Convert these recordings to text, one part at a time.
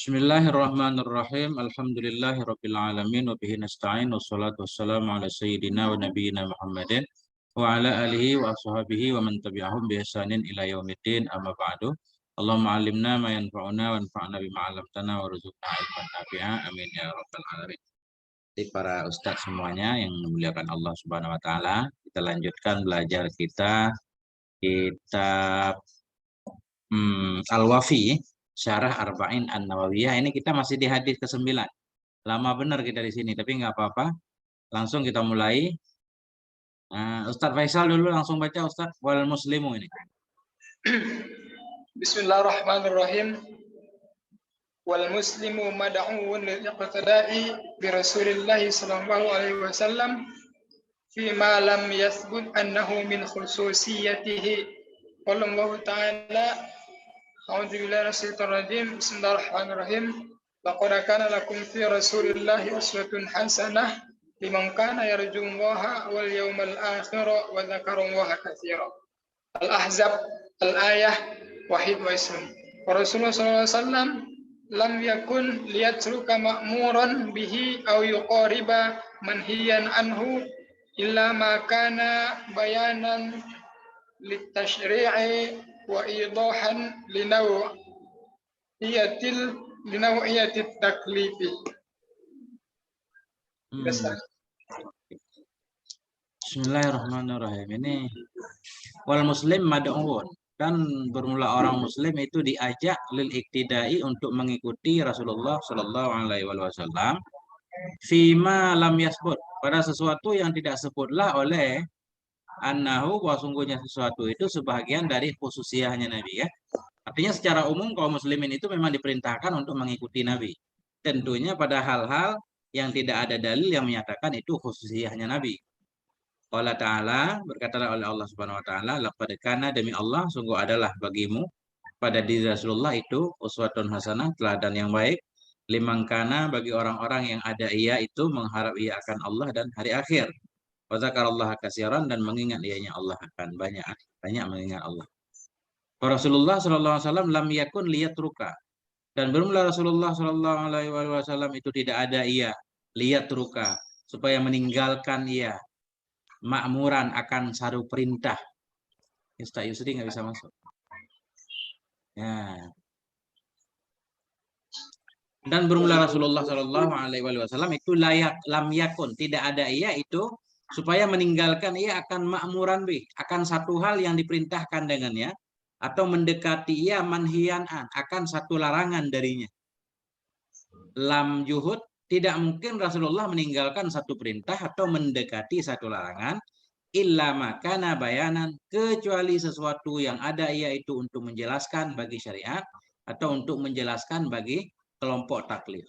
Bismillahirrahmanirrahim. Alhamdulillahirabbil alamin wa bihi nasta'in wassalatu wassalamu ala sayyidina wa nabiyyina Muhammadin wa ala alihi wa ashabihi wa man tabi'ahum bi ihsanin ila yaumiddin amma ba'du. Allahumma 'allimna ma yanfa'una wanfa'na bima 'allamtana warzuqna ilman nafi'a. Amin ya rabbal alamin. Jadi para ustadz semuanya yang memuliakan Allah Subhanahu wa taala, kita lanjutkan belajar kita kitab Al-Wafi, Syarah Arba'in An-Nawawiyah. Ini kita masih di hadis ke-9. Lama benar kita di sini, tapi nggak apa-apa. Langsung kita mulai. Ustadz Faisal dulu langsung baca, Ustadz. Wal muslimu ini. Bismillahirrahmanirrahim. Wal muslimu mad'uun lil iqtida'i bi Rasulillah sallallahu alaihi wasallam fi ma lam yathbut annahu min khususiyatihi. Qala Allah ta'ala A'udzu billahi minasyaitonir rajim. Bismillahirrahmanirrahim. Laqad kana lakum fi Rasulillahi uswatun hasanah liman kana yarjullaha wal yawmal akhir wa dzakarallaha katsiran. Al-Ahzab al-ayah 21. Rasulullah sallallahu alaihi wasallam lam yakun liyatruka ma'muran bihi aw yuqariba manhiyan anhu illa ma kana bayanan litashri'i wa idahan linaw'iyatit taklifi. Bismillahirrahmanirrahim. Ini wal muslim mad'un, dan bermula orang muslim itu diajak lil iktidai untuk mengikuti Rasulullah Shallallahu alaihi wasallam fima lam yasbut, pada sesuatu yang tidak sebutlah oleh annahu, bahwa sungguhnya sesuatu itu sebahagian dari khususiyahnya Nabi, ya. Artinya secara umum kaum muslimin itu memang diperintahkan untuk mengikuti Nabi. Tentunya pada hal-hal yang tidak ada dalil yang menyatakan itu khususiyahnya Nabi. Allah Ta'ala, berkatalah oleh Allah Subhanahu wa taala, laqad kana, demi Allah sungguh adalah bagimu pada diri Rasulullah itu uswatun hasanah, teladan yang baik, liman kana, bagi orang-orang yang ada ia itu mengharap ia akan Allah dan hari akhir. Wa dzakarallaha katsiran, dan mengingat ianya Allah akan banyak mengingat Allah. Rasulullah sallallahu alaihi wasallam lam yakun liyatruka, dan bermula Rasulullah sallallahu alaihi wasallam itu tidak ada ia liyatruka, supaya meninggalkan ia ma'muran, akan satu perintah. Ustaz Yusri nggak bisa masuk. Ya. Dan bermula Rasulullah sallallahu alaihi wasallam itu lam yakun, tidak ada ia itu supaya meninggalkan ia akan ma'muran bih, akan satu hal yang diperintahkan dengannya, atau mendekati ia manhiyan an, akan satu larangan darinya. Lam juhud, tidak mungkin Rasulullah meninggalkan satu perintah atau mendekati satu larangan, illa makana bayanan, kecuali sesuatu yang ada ia itu untuk menjelaskan bagi syariat atau untuk menjelaskan bagi kelompok taklif.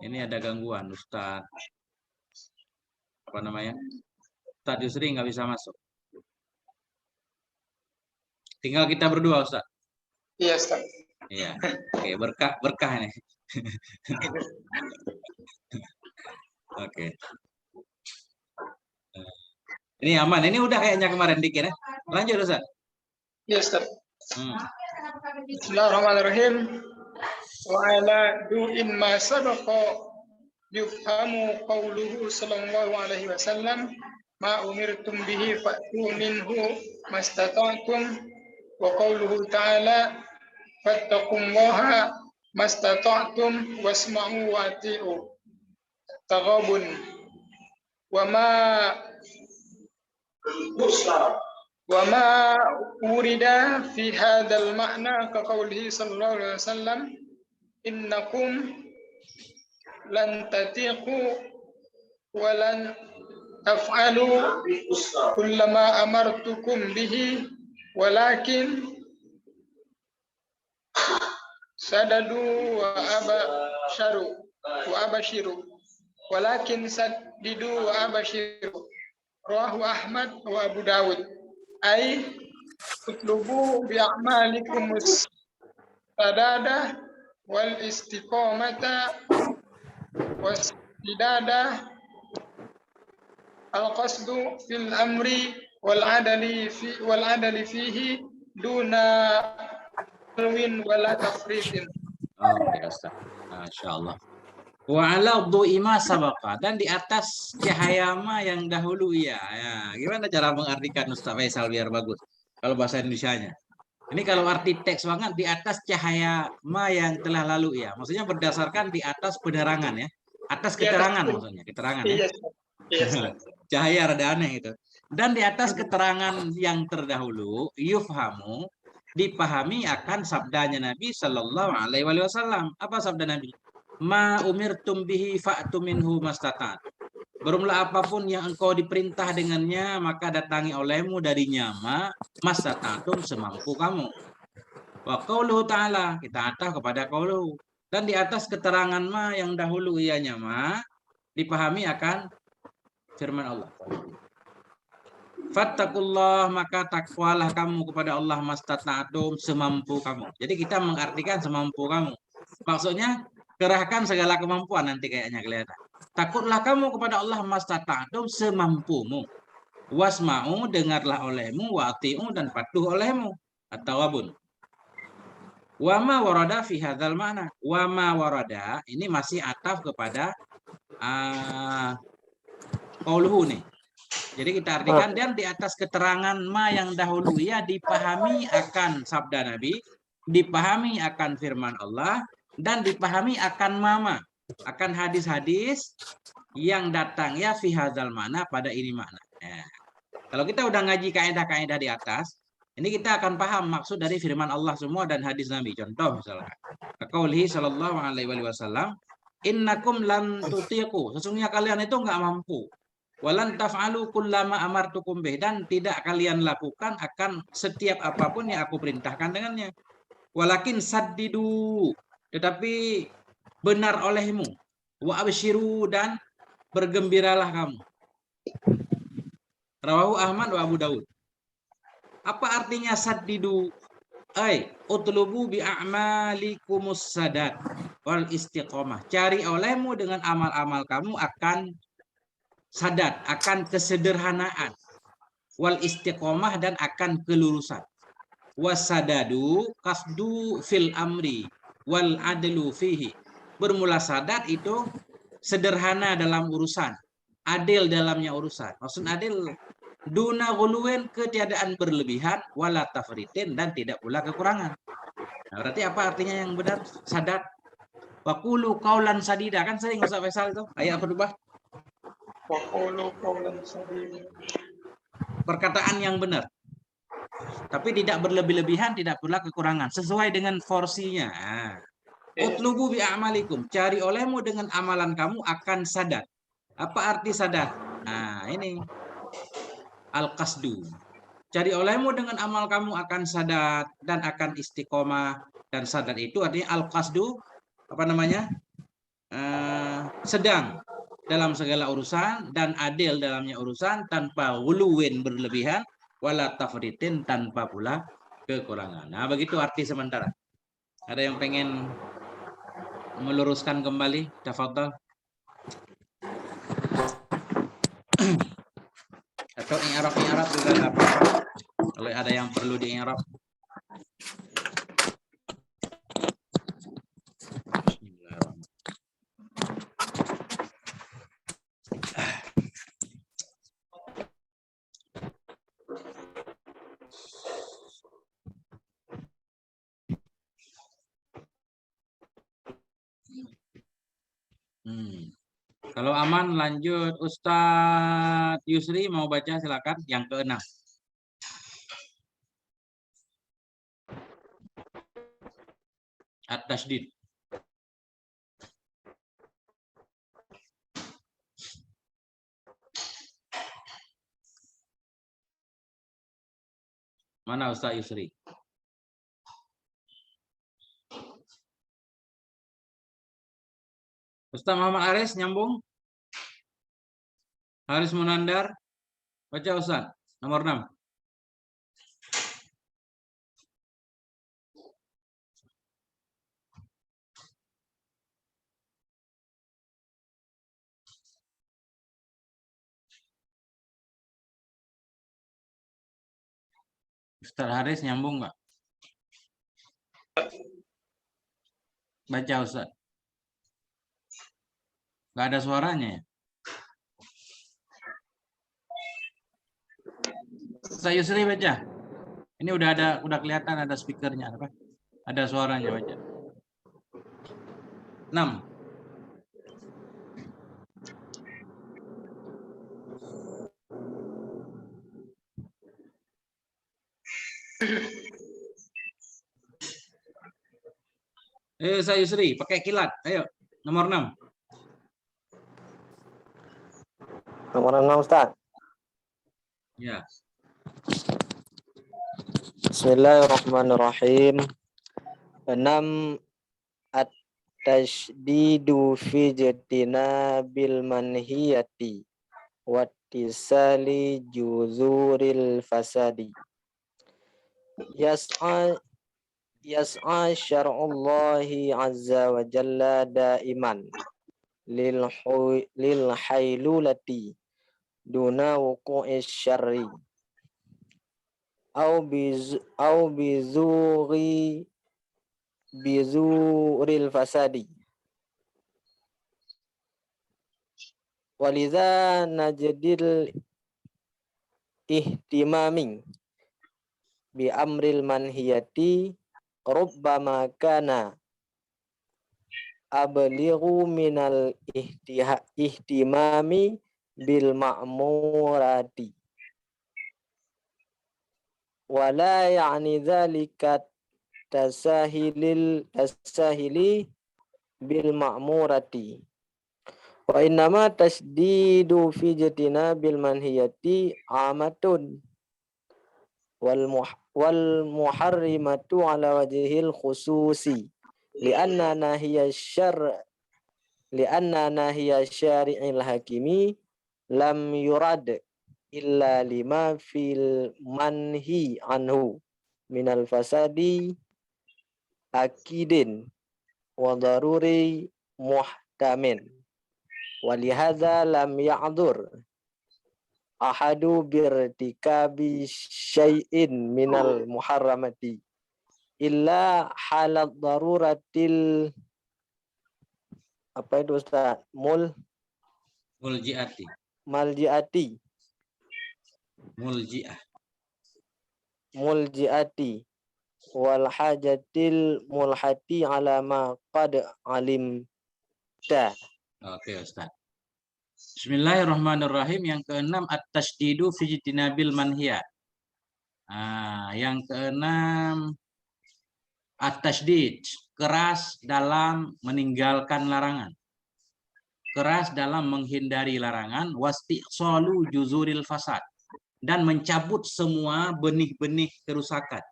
Ini ada gangguan, Ustaz. Apa namanya? Ustaz Yusri nggak bisa masuk. Tinggal kita berdua, Ustaz. Iya, Ustaz. Iya. Oke, berkah nih. Oke. Ini aman. Ini udah kayaknya kemarin dikit ya. Lanjut, Ustaz. Iya, Ustaz. Bismillahirrahmanirrahim. Wa ala du'in ma sabaqa yufhamu qawluhu sallallahu alaihi wasallam ma umirtum bihi fa'tu minhu mastata'tum, wa qawluhu ta'ala fattaqullaha mastata'tum wasma'u wa ati'u. Taghabun. Wa ma urida fi hadzal ma'na ka qawlihi sallallahu alaihi wasallam innakum lan tatiqu wa lan taf'alu kullama amartukum bihi walakin sadadu wa abashiru walakin saddidu wa abashiru. Rawahu Ahmad wa Abu Dawud. Ay utlubu bi'amalikum sadada wal istiqamata wasdidada al-qasdu fil amri wal adali fihi duna ولا تفريط. Oke, Ustaz. Masya Allah. Wa ala dhu'ima sabaqa, dan di atas cahaya ma yang dahulu ya. Ya, gimana cara mengartikan Ustaz Faisal biar bagus? Kalau bahasa Indonesianya. Ini kalau arti teks banget di atas cahaya ma yang telah lalu ya. Maksudnya berdasarkan di atas penerangan ya. Atas Di atas, keterangan maksudnya, keterangan ya. iya, iya, Ustaz. Cahaya rada aneh itu. Dan di atas keterangan yang terdahulu, yufhamu, dipahami akan sabdanya Nabi Shallallahu Alaihi Wasallam. Apa sabda Nabi? Ma umirtum bihi fa'tu minhu mastata'at. Berumlah apapun yang engkau diperintah dengannya, maka datangi olehmu darinya ma mastata'tum semampu kamu. Wa qauluhu ta'ala, kita atah kepada qauluhu. Dan di atas keterangan ma yang dahulu ianya ma, dipahami akan firman Allah. Fattakullah, maka takwalah kamu kepada Allah mastata'tum semampu kamu. Jadi kita mengartikan semampu kamu. Maksudnya kerahkan segala kemampuan, nanti kayaknya kelihatan. Takutlah kamu kepada Allah mastata'tum semampumu. Wasma'u, dengarlah olehmu, wa'ti'u, dan patuh olehmu. Atau wabun. Wama warada fi hadzal ma'na. Wama warada ini masih ataf kepada qauluhu nih. Jadi kita artikan, dan di atas keterangan ma yang dahulu ya dipahami akan sabda Nabi, dipahami akan firman Allah, dan dipahami akan mama, akan hadis-hadis yang datang ya fi hadzal makna, pada ini makna. Nah, kalau kita udah ngaji kaidah-kaidah di atas, ini kita akan paham maksud dari firman Allah semua dan hadis Nabi. Contoh misalkan, qaulih sallallahu alaihi wasallam, innakum lan tutiqu, sesungguhnya kalian itu enggak mampu. Walan taf'alu kullama amartukum bih, dan tidak kalian lakukan akan setiap apapun yang aku perintahkan dengannya. Walakin saddidu, tetapi benar olehmu. Wa absyiru, dan bergembiralah kamu. Rawahu Ahmad wa Abu Daud. Apa artinya saddidu? Utlubu bi a'malikumus sadat wal istiqomah. Cari olehmu dengan amal-amal kamu akan sadat, akan kesederhanaan, wal istiqomah, dan akan kelurusan. Wasadadu kasdu fil amri wal adlu fihi. Bermula sadat itu sederhana dalam urusan, adil dalamnya urusan. Maksud adil, duna guluwen, ketiadaan berlebihan, wala tafritin, dan tidak pula kekurangan. Nah, berarti apa artinya yang benar? Sadat. Waqulu qaulan sadida, kan sering Ustaz Faisal itu ayat berubah. Perkataan yang benar, tapi tidak berlebih-lebihan, tidak pula kekurangan, sesuai dengan porsinya. Utlubu bi a'malikum, cari olehmu dengan amalan kamu akan sadat. Apa arti sadat? Nah, ini al-qasdu. Cari olehmu dengan amal kamu akan sadat dan akan istiqomah. Dan sadat itu artinya al-qasdu, apa namanya? Sedang dalam segala urusan dan adil dalamnya urusan, tanpa wuluwin berlebihan, wala tafritin, tanpa pula kekurangan. Nah, begitu arti sementara. Ada yang pengen meluruskan kembali? Tafadhal. Atau i'rab juga enggak apa-apa. Kalau ada yang perlu di i'rab. Kalau aman lanjut, Ustadz Yusri mau baca silakan yang ke-6. At-tasydid. Mana Ustadz Yusri? Ustadz Muhammad Aris nyambung? Haris Munandar, baca Ustadz, nomor 6. Ustadz Haris nyambung nggak? Baca Ustaz. Nggak ada suaranya ya? Ustaz Yusri baca. Ini udah kelihatan ada speakernya apa? Ada suaranya baca. 6. Ayo Ustaz Yusri, pakai kilat. Ayo, nomor 6. Nomor 6 Ustaz. Ya. Bismillahirrahmanirrahim. 6 at-tashdidu fi bil manhiyati wattisali juzuril fasadi. Yas'a syar'ullahi azza wa jalla daiman lil haylulati duna wuqu'i syarri au bizuril fasadi. Walidha najdil ihtimami bi amril manhiyati rubbama kana ablighu minal ihtimami bil ma'murati. Wala ya'ni dzalika tasahili bil ma'murati. Wa innama tasdidu fi bil manhiyati amatun wal muharrimatu ala wajhil khususi lianna nahiya syari'il hakimi lam yurad illa lima fil manhi anhu minal fasadi akidin wa daruri muhtamin. Walihadza lam ya'dzur ahadu birtikabi syai'in minal muharramati illa halat daruratil apa itu Ustaz? Muljiati. Muljiati wal hajatil mulhati ala ma qad alimta. Oke, Ustaz. Bismillahirrahmanirrahim. Yang keenam at-tashdidu fi bil manhiyat. Yang keenam at-tashdid, keras dalam meninggalkan larangan. Keras dalam menghindari larangan, wasti'salu juzuril fasad, dan mencabut semua benih-benih kerusakan.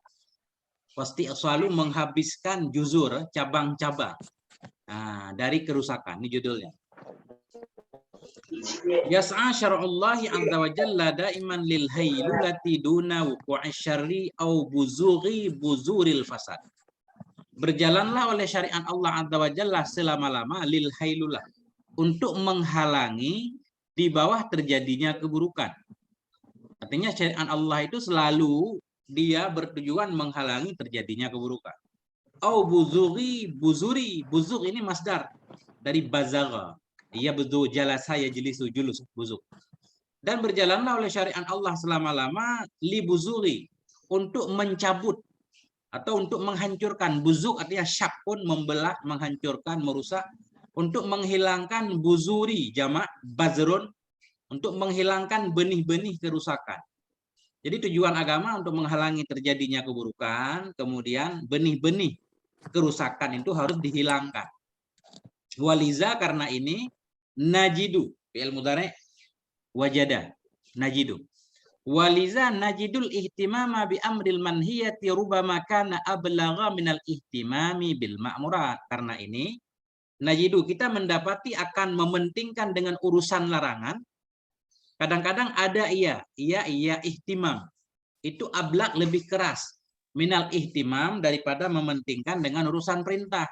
Wasti'salu, menghabiskan juzur, cabang-cabang dari kerusakan. Ini judulnya. Yas'a syar'ullahi azza wa jalla daiman lil haylulati duna wuqu'i syarri au buzuril fasad. Berjalanlah oleh syariat Allah azza wa jalla selama-lama lil haylulah, untuk menghalangi di bawah terjadinya keburukan. Artinya syariat Allah itu selalu dia bertujuan menghalangi terjadinya keburukan. Au buzuri, buzur ini masdar dari bazagha. Ia betul jalasa yajlisu julus buzuk. Dan berjalanlah oleh syariat Allah selama-lama li buzuri, untuk mencabut atau untuk menghancurkan. Buzuk artinya syakun, membelah, menghancurkan, merusak. Untuk menghilangkan buzuri, jamak bazrun, untuk menghilangkan benih-benih kerusakan. Jadi tujuan agama untuk menghalangi terjadinya keburukan, kemudian benih-benih kerusakan itu harus dihilangkan. Waliza, karena ini, najidu, fi'il mudhari' wajada, najidu. Waliza najidul ihtimama bi amril manhiyati rubama kana ablagha minal ihtimami bil ma'murat. Karena ini, najidu, kita mendapati akan mementingkan dengan urusan larangan. Kadang-kadang ada iya ihtimam. Itu ablak, lebih keras. Minal ihtimam, daripada mementingkan dengan urusan perintah.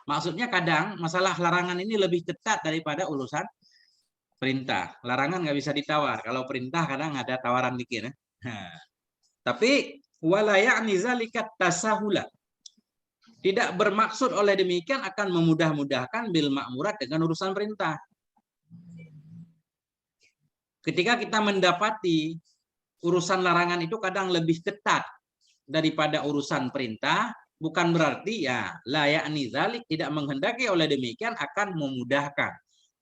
Maksudnya kadang masalah larangan ini lebih ketat daripada urusan perintah. Larangan nggak bisa ditawar. Kalau perintah kadang ada tawaran dikit. Tapi wala ya'ni zalika tasahula. Tidak bermaksud oleh demikian akan memudah-mudahkan bil ma'murat dengan urusan perintah. Ketika kita mendapati urusan larangan itu kadang lebih ketat daripada urusan perintah, bukan berarti ya la ya'ni dzalik, tidak menghendaki oleh demikian akan memudahkan,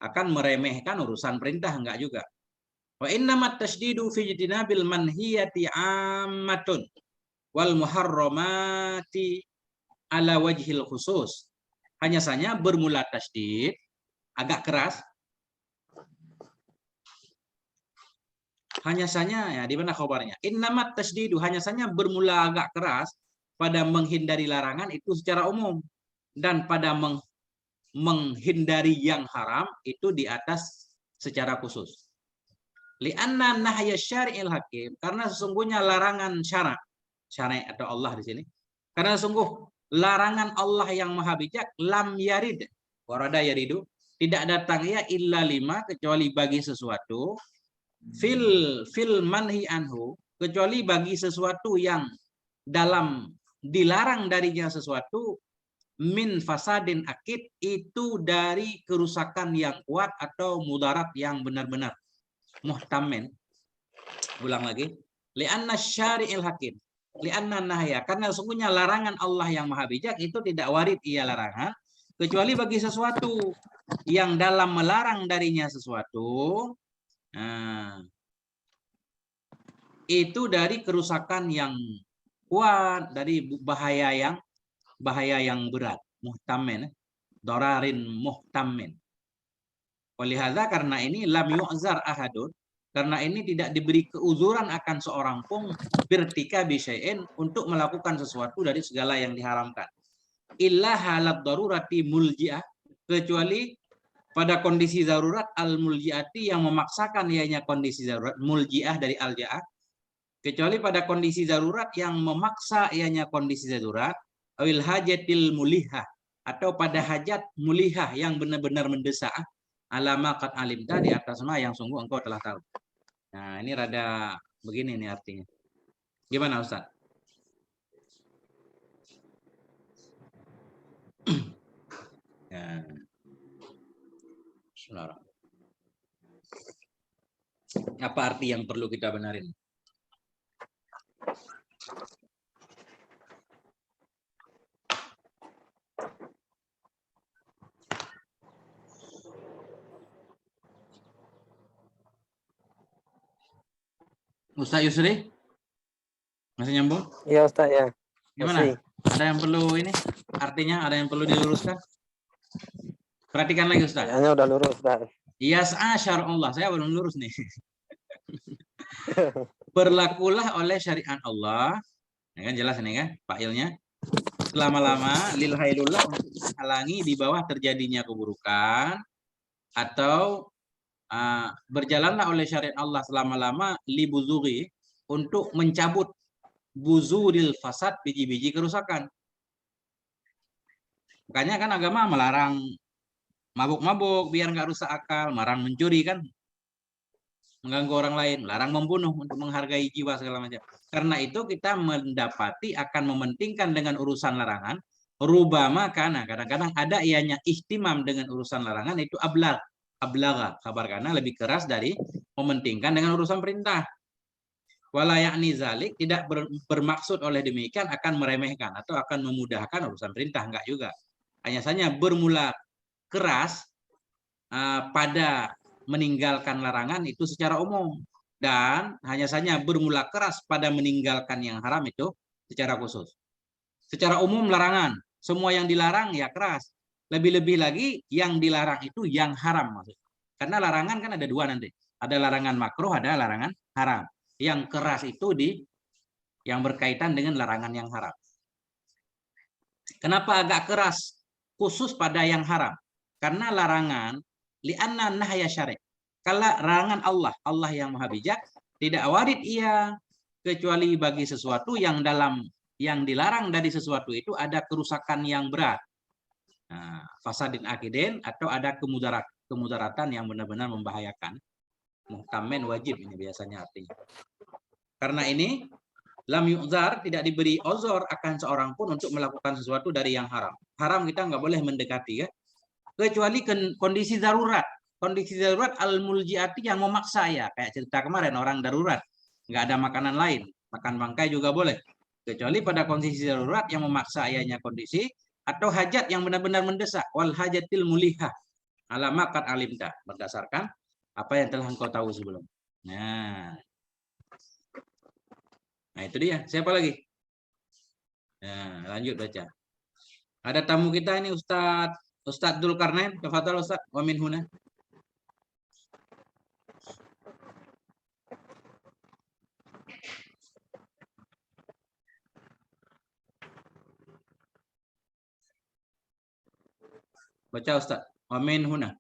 akan meremehkan urusan perintah, enggak juga. Wa innamat tasdidu fi jitinabil manhiyati ammatun wal muharramati ala wajhil khusus. Hanya saja bermula tasdid agak keras. Hanya saja ya di mana khabarnya? Innamat tasdidu, hanya saja bermula agak keras pada menghindari larangan itu secara umum, dan pada menghindari yang haram itu di atas secara khusus. Li'anna nahya syari'il hakim, karena sesungguhnya larangan syara' atau Allah di sini. Karena sungguh larangan Allah yang maha bijak, lam yarid, warada yaridu, tidak datang ya illa lima, kecuali bagi sesuatu, fil manhi anhu, kecuali bagi sesuatu yang dalam dilarang darinya sesuatu, min fasadin akid, itu dari kerusakan yang kuat atau mudarat yang benar-benar muhtamin. Ulang lagi, li'anna syari'il hakim, li'anna nahya, karena sesungguhnya larangan Allah yang maha bijak itu tidak warid ia larangan kecuali bagi sesuatu yang dalam melarang darinya sesuatu, nah, itu dari kerusakan yang kuat, dari bahaya yang berat, muhtamin, dorarin muhtamin. Walihada, karena ini lam yu'zar ahadun, karena ini tidak diberi keuzuran akan seorang pun bertika bisyai'in, untuk melakukan sesuatu dari segala yang diharamkan. Illa halat darurati mulji'ah, kecuali pada kondisi darurat al-mulji'ati, yang memaksakan ianya kondisi darurat, mulji'ah dari al-ja'ah, kecuali pada kondisi darurat yang memaksa ianya kondisi darurat, awil hajatil mulihah, atau pada hajat mulihah yang benar-benar mendesak, alama qad alimta, di atas ma yang sungguh engkau telah tahu. Nah, ini rada begini nih artinya. Gimana Ustaz? Ya. Apa arti yang perlu kita benarin? Ustaz Yusri? Masih nyambung? Iya Ustaz ya. Gimana? Masih. Ada yang perlu ini? Artinya ada yang perlu diluruskan? Perhatikan lagi Ustaz. Kayaknya udah lurus Ustaz. Yas'a syar'ullah. Saya belum lurus nih. Berlakulah oleh syariat Allah. Ya kan jelas ini kan failnya. Selama-lama lil hailullah, untuk menghalangi di bawah terjadinya keburukan, atau berjalanlah oleh syariat Allah selama-lama libuzuri, untuk mencabut buzuril fasad, biji-biji kerusakan. Makanya kan agama melarang mabuk-mabuk biar nggak rusak akal, melarang mencuri kan, mengganggu orang lain, melarang membunuh untuk menghargai jiwa segala macam. Karena itu kita mendapati akan mementingkan dengan urusan larangan, rubama, karena kadang-kadang ada ianya ihtimam dengan urusan larangan, itu ablaga, kabar karena lebih keras dari mementingkan dengan urusan perintah. Wala ya'ni zalik, tidak bermaksud oleh demikian akan meremehkan atau akan memudahkan urusan perintah, enggak juga. Hanya saja bermula keras pada meninggalkan larangan itu secara umum, dan hanya saja bermula keras pada meninggalkan yang haram itu secara khusus. Secara umum larangan, semua yang dilarang ya keras. Lebih-lebih lagi yang dilarang itu yang haram maksudnya. Karena larangan kan ada dua nanti. Ada larangan makruh, ada larangan haram. Yang keras itu yang berkaitan dengan larangan yang haram. Kenapa agak keras khusus pada yang haram? Karena larangan li'anna nahya syari'. Kalau larangan Allah yang maha bijak, tidak warid ia kecuali bagi sesuatu yang dilarang dari sesuatu itu ada kerusakan yang berat. Nah, fasadin akidin, atau ada kemudaratan yang benar-benar membahayakan. Muhtamin wajib ini biasanya artinya. Karena ini Lam yu'zar, tidak diberi ozor akan seorang pun untuk melakukan sesuatu dari yang haram. Haram kita nggak boleh mendekati ya. Kecuali kondisi darurat. Kondisi darurat al-muljiati yang memaksa ya. Kayak cerita kemarin orang darurat. Nggak ada makanan lain. Makan bangkai juga boleh. Kecuali pada kondisi darurat yang memaksa ayahnya kondisi. Atau hajat yang benar-benar mendesak. Wal hajatil mulihah. Alamakat alimta. Berdasarkan apa yang telah engkau tahu sebelum. Nah itu dia. Siapa lagi? Nah, lanjut baca. Ada tamu kita ini Ustadz Dzulkarnain. Tafadhal Ustadz. Wa min huna. Baca Ustadz. Wa min huna.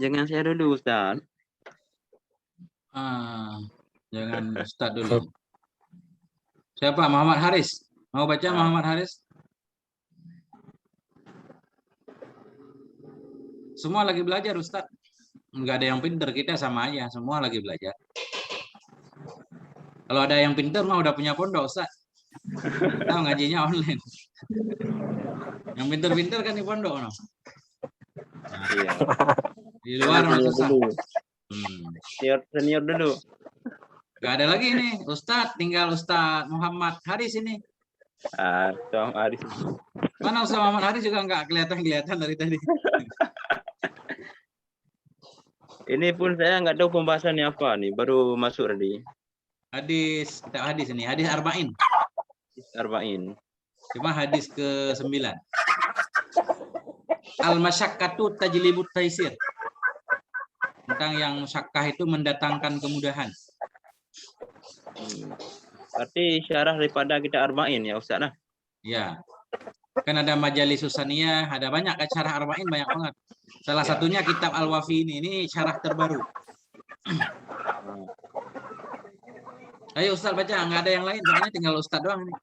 Jangan saya dulu, Ustaz. Jangan Ustadz dulu. Siapa? Muhammad Haris. Mau baca Muhammad Haris? Semua lagi belajar Ustadz. Enggak ada yang pinter, kita sama aja. Semua lagi belajar. Kalau ada yang pinter mah udah punya pondok Ustadz. Tahu ngajinya online. Yang pinter-pinter kan di pondok. No? Iya. Di luar mah susah. Senior dulu. Gak ada lagi nih Ustadz, tinggal Ustadz Muhammad Haris ini. Ustaz Haris. Mana Ustadz Muhammad Haris juga nggak kelihatan dari tadi. Ini pun saya nggak tahu pembahasannya apa nih, baru masuk tadi. Hadis ini, hadis arba'in. Arba'in. Cuma hadis ke-9. Al-masyaqqatu tajlibut taisir. Tentang yang musyakkah itu mendatangkan kemudahan. Berarti syarah daripada kita arba'in ya Ustaz nah? Ya. Kan ada majalis Susaniyah, ada banyak kan syarah arba'in banyak banget. Salah satunya kitab Al-Wafi ini syarah terbaru. Ayo Ustaz baca, nggak ada yang lain, soalnya tinggal Ustaz doang nih.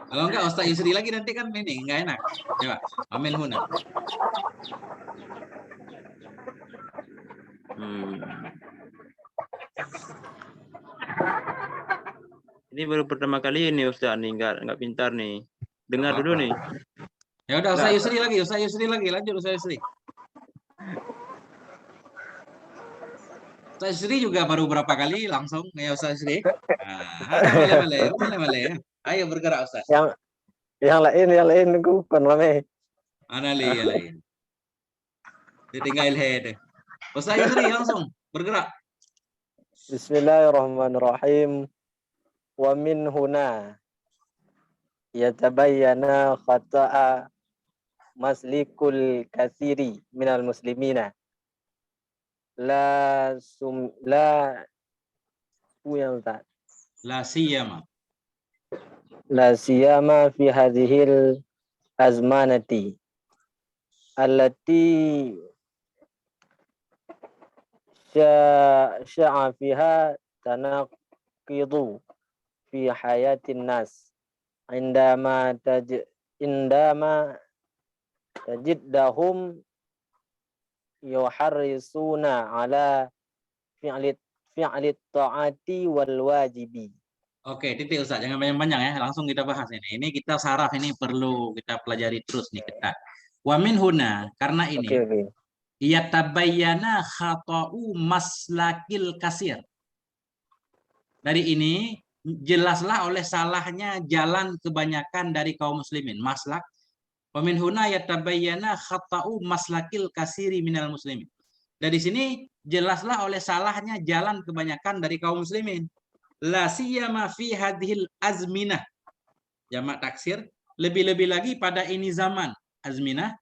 Kalau enggak Ustaz Yusri lagi nanti kan ini nggak enak. Coba, amin huna. Ini baru pertama kali ini Ustaz nih, nggak pintar nih. Dengar dulu nih. Ya udah Ustaz Yusri lagi, lanjut Ustaz Yusri. Ustaz Yusri juga baru berapa kali langsung ya Ustaz Yusri. Boleh. Ayo bergerak Ustaz. Yang lain aku bukan mame. Ana yang lain. Ditinggal head. Ustaz Yusri langsung bergerak. Bismillahirrahmanirrahim. Wa min huna yatabayyana khata'a maslikul katsiri minal muslimina la siyama fi hadhil azmanati allati sya'a fiha tanaqidu fi hayatin nas indama tajiddahum yuharrisuna ala fi'li ta'ati wal wajibi. Oke, titik Ustaz, jangan banyak-banyak ya, langsung kita bahas ini. Ini kita saraf ini perlu kita pelajari terus nih kita. Wa min huna, karena ini yatabayyana khata'u maslakil kasir. Dari ini jelaslah oleh salahnya jalan kebanyakan dari kaum muslimin. Maslak. Wa min huna yatabayyana khata'u maslakil kasiri minal muslimin. Dari sini jelaslah oleh salahnya jalan kebanyakan dari kaum muslimin. La siyama fi hadhil azminah. Jamak taksir. Lebih-lebih lagi pada ini zaman. Azminah.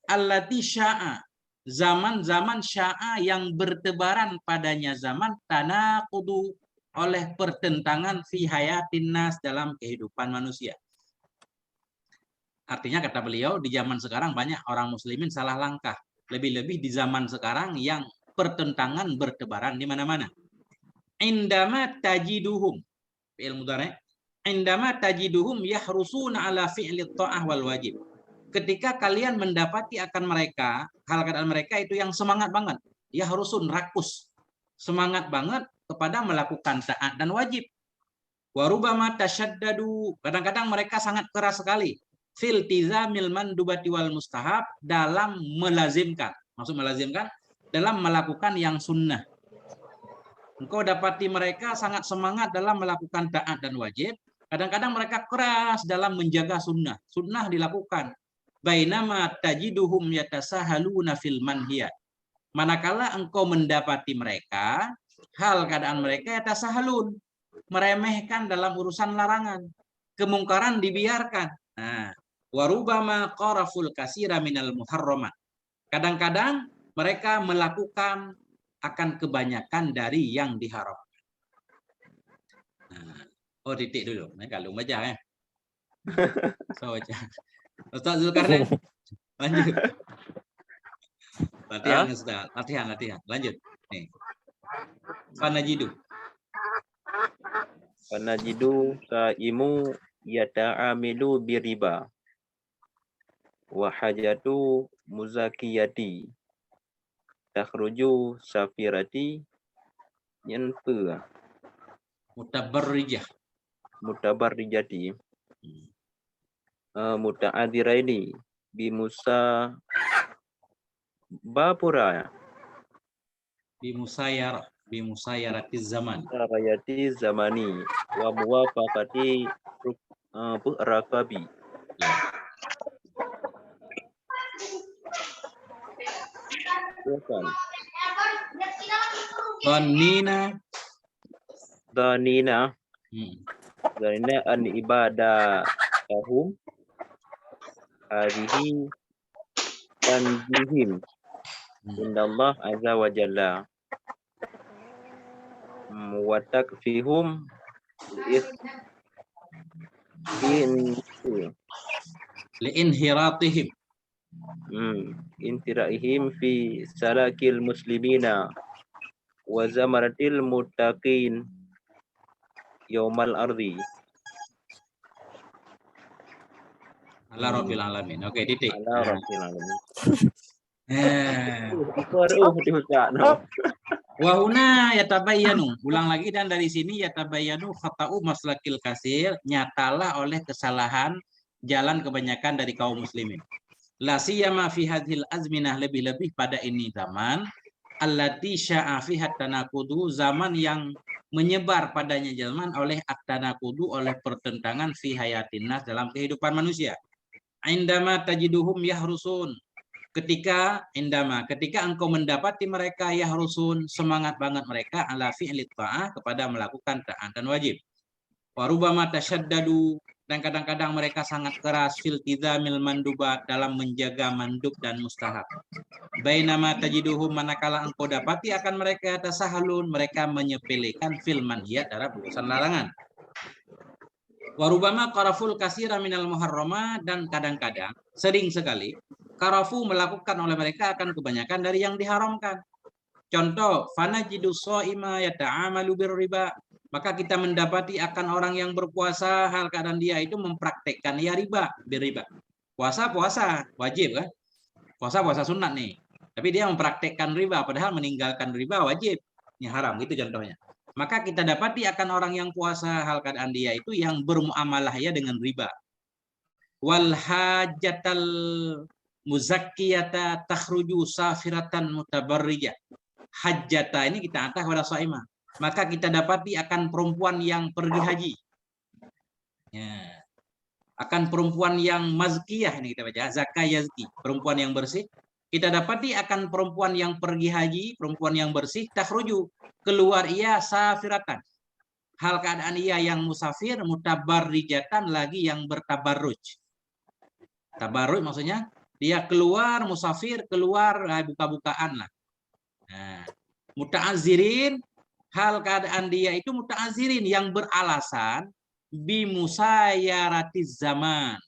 Allati sya'a. Zaman-zaman sya'a yang bertebaran padanya zaman tanaqudu oleh pertentangan fi hayatin nas dalam kehidupan manusia. Artinya kata beliau di zaman sekarang banyak orang muslimin salah langkah. Lebih-lebih di zaman sekarang yang pertentangan bertebaran di mana-mana. Indama tajiduhum. Fi'il mudhari'. indama tajiduhum yahrusuna ala fi'li ta'ah wal wajib. Ketika kalian mendapati akan mereka, hal keadaan mereka itu yang semangat banget, yahrusun, rakus, semangat banget kepada melakukan taat dan wajib. Warubama tasyaddadu, kadang-kadang mereka sangat keras sekali fil tizamil mandubati wal mustahab, dalam melazimkan, maksud melazimkan dalam melakukan yang sunnah. Engkau dapati mereka sangat semangat dalam melakukan taat dan wajib, kadang-kadang mereka keras dalam menjaga sunnah. Sunnah dilakukan. Bainama tajiduhum yatasahaluna fil manhiyat. Manakala engkau mendapati mereka, hal keadaan mereka yatasahalun, meremehkan dalam urusan larangan, kemungkaran dibiarkan. Nah, warubama qaraful kasira minal muharramat. Kadang-kadang mereka melakukan akan kebanyakan dari yang diharamkan. Nah, oh titik dulu. Nah, kalau baca so baca. Ustaz Zulkarnain, lanjut. Latihan Ustaz, latihan. Lanjut. Nih. Fanajidu saimu yata'amilu biriba wa hajatu muzakiyati takhruju safirati yanfu mutabarrijati muta'adziraini bimusa bapura bimusayaratiz zaman. rayati zamani wa muwafaqati rakabi. Dhanina an ibadatahum hadhihi tanjihim indallah azza wa jalla wa takfihum liinhiratihim intiraihim fi salakil muslimina wa zamaratil muttaqin yaumal ardi ala rabbil alamin. Oke, titik. ala rabbil alamin. Wahuna yatabayyanu, ulang lagi, dan dari sini yatabayyanu khata'u maslakil kasir, nyatalah oleh kesalahan jalan kebanyakan dari kaum muslimin. La siyama fi hadhil azminah, lebih-lebih pada ini zaman allati sya'a fiha tanaqudu, zaman yang menyebar padanya zaman oleh at-tanaqudu, oleh pertentangan fi hayatin nas, dalam kehidupan manusia. Indama tajiduhum yahrusun, ketika engkau mendapati mereka yahrusun, semangat banget mereka ala fi'lit ta'ah, kepada melakukan taat dan wajib. Warubama tasyaddadu, dan kadang-kadang mereka sangat keras fil tizamil mandubat, dalam menjaga mandub dan mustahab. Bainama tajiduhum, manakala engkau dapati akan mereka tasahalun, mereka menyepelekan fil manhiyat, dalam urusan larangan. Warubama qaraful kasira minal muharramat, dan kadang-kadang, sering sekali, karafu melakukan oleh mereka akan kebanyakan dari yang diharamkan. Contoh, fanajidu shaima yata'amalu birriba, maka kita mendapati akan orang yang berpuasa, hal keadaan dia itu mempraktekkan ya riba, birriba. Puasa wajib kan? Puasa sunat nih. Tapi dia mempraktekkan riba, padahal meninggalkan riba wajib. Ini haram, gitu contohnya. Maka kita dapati akan orang yang puasa, hal keadaan dia itu yang bermuamalah ya dengan riba. Wal hajatal muzakkiyata takhruju safiratan mutabarrijah. Hajjata ini kita atah pada saimah. Maka kita dapati akan perempuan yang pergi haji. Ya. Akan perempuan yang mazkiyah, ini kita baca, zakah yazki, perempuan yang bersih. Kita dapati akan perempuan yang pergi haji, perempuan yang bersih, takhruju, keluar ia safiratan. Hal keadaan ia yang musafir, mutabarrijatan, lagi yang bertabarruj. Tabarruj maksudnya dia keluar musafir, keluar buka-bukaan lah. Nah, muta'azzirin, hal keadaan dia itu muta'azzirin, yang beralasan bimusayaratiz zaman,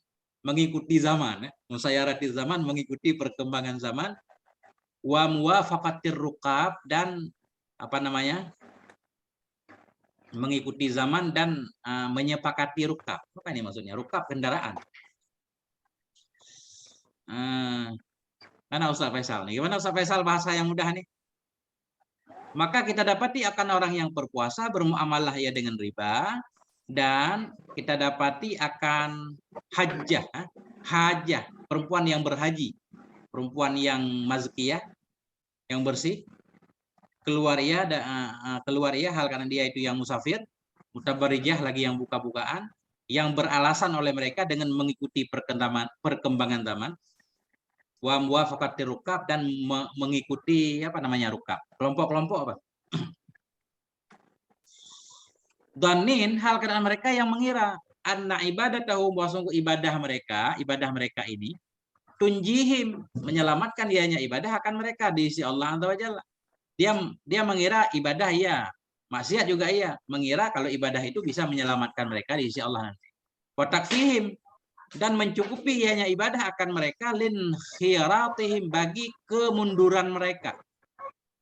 mengikuti zaman, musayaratiz zaman, mengikuti perkembangan zaman, wa muwafaqatir ruqab, dan apa namanya? mengikuti zaman dan menyepakati rukab. Apa ini maksudnya? Rukab kendaraan. Mana Ustaz Faisal nih? Gimana Ustaz Faisal bahasa yang mudah nih? Maka kita dapati akan orang yang berpuasa bermuamalah ya dengan riba, dan kita dapati akan hajah, perempuan yang berhaji, perempuan yang mazkiyah, yang bersih, keluar ia hal karena dia itu yang musafir, mutabarijah lagi yang buka-bukaan, yang beralasan oleh mereka dengan mengikuti perkembangan zaman, wa muwafaqati rukab, dan mengikuti apa namanya rukab, kelompok-kelompok apa? Dhanin, hal karena mereka yang mengira anna ibadatahu, bahwa ibadah mereka ini tunjihim, menyelamatkan dianya ibadah akan mereka di sisi Allah Azza wa Jalla. Dia mengira ibadah iya, maksiat juga iya, mengira kalau ibadah itu bisa menyelamatkan mereka di sisi Allah nanti. Wa takfihim, dan mencukupi ianya ibadah akan mereka lin khiratihim, bagi kemunduran mereka,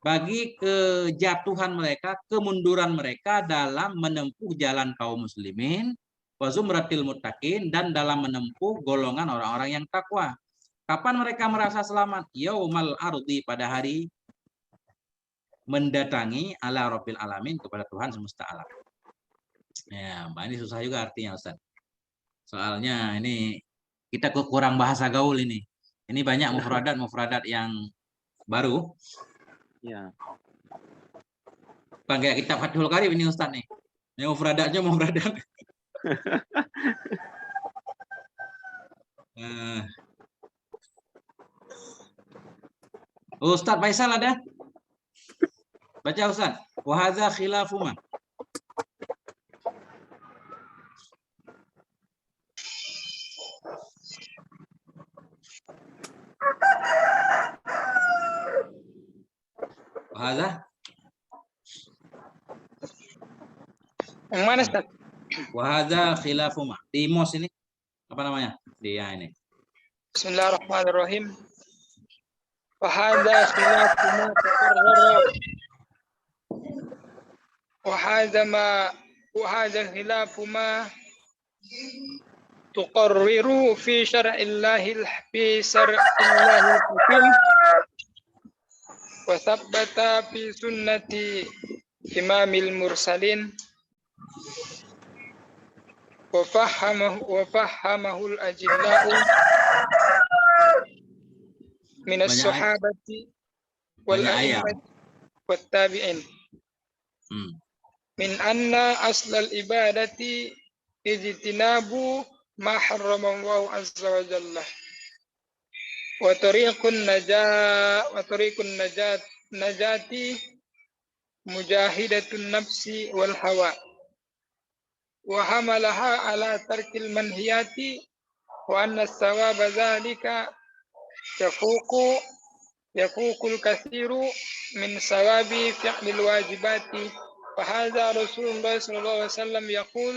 bagi kejatuhan mereka, kemunduran mereka dalam menempuh jalan kaum muslimin, wa zumratil muttaqin, dan dalam menempuh golongan orang-orang yang takwa. Kapan mereka merasa selamat? Yaumal ardi, pada hari mendatangi ala rabbil alamin, kepada Tuhan semesta alam. Ya, ini susah juga artinya Ustaz. Soalnya ini kita kurang bahasa gaul ini. Ini banyak mufradat yang baru. Ya. Bukan kayak kitab Fathul Qarib ini Ustaz nih. Yang mufradatnya mufradat. Ustaz Faisal ada? Baca Ustaz. Wa hadza khilafu ma. Wa hadza. Yang mana Ustaz? Wa hadza khilafu ma. Di MOS ini apa namanya? Dia ini. Bismillahirrahmanirrahim. وهذا خلاف ما تقرر وهذا خلاف ما تقرر في شرع الله الحكيم وثبت في سنة إمام المرسلين وفهمه الأجلاء من الصحابة والأئمة والتابعين من أن أصل العبادة اجتناب ما حرم الله عز وجل وطريق النجاة مجاهدة النفس والهوى وحملها على ترك المنهيات وأن الثواب ذلك يفوق الكثير من ثواب فعل الواجبات فهذا رسول الله صلى الله عليه وسلم يقول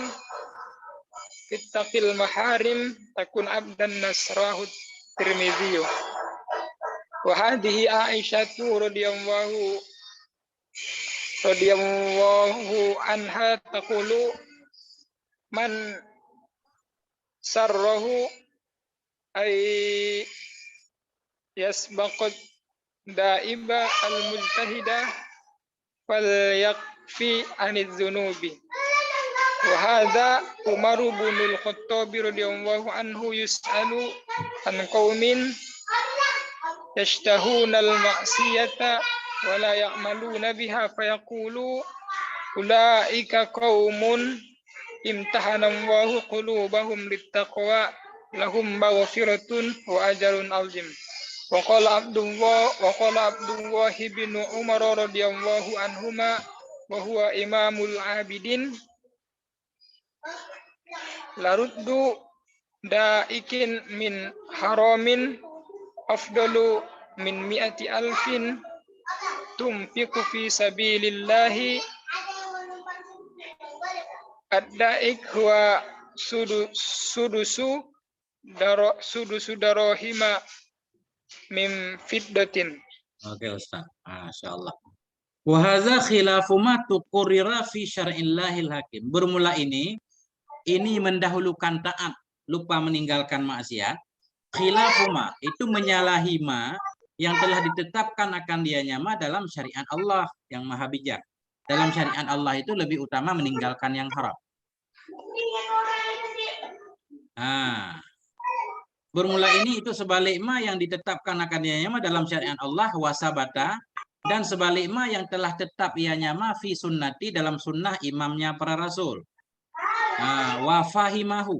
اتق المحارم تكن عبدا نصراه الترمذي وهذه عائشة رضي الله عنها تقول من سره أي يسبق دائما المجتهد فليكفي عن الذنوب وهذا عمر بن الخطاب رضي الله عنه يسأل عن قوم يشتهون المعصية ولا يعملون بها فيقول أولئك قوم امتحن الله قلوبهم للتقوى لهم مغفرة وأجر عظيم وقال عبد الله بن عمر رضي الله عنهما وهو إمام العابدين لرد دائك من حرام أفضل من 100,000 تنفق في سبيل الله الدائك هو سدس دراهم min fiddatin. Oke Ustaz, Masya Allah. Wa hadza khilafu ma tuqrira fi syar'illahil hakim. Bermula ini mendahulukan taat, lupa meninggalkan maksiat. Khilafuma itu menyalahi ma yang telah ditetapkan akan dianya ma dalam syariat Allah yang maha bijak. Dalam syariat Allah itu lebih utama meninggalkan yang haram. Nah, bermula ini itu sebalik ma yang ditetapkan akan dianya ma dalam syariat Allah wasabata, dan sebalik ma yang telah tetap ianya ma fi sunnati dalam sunnah imamnya para rasul. Wa fahimahu.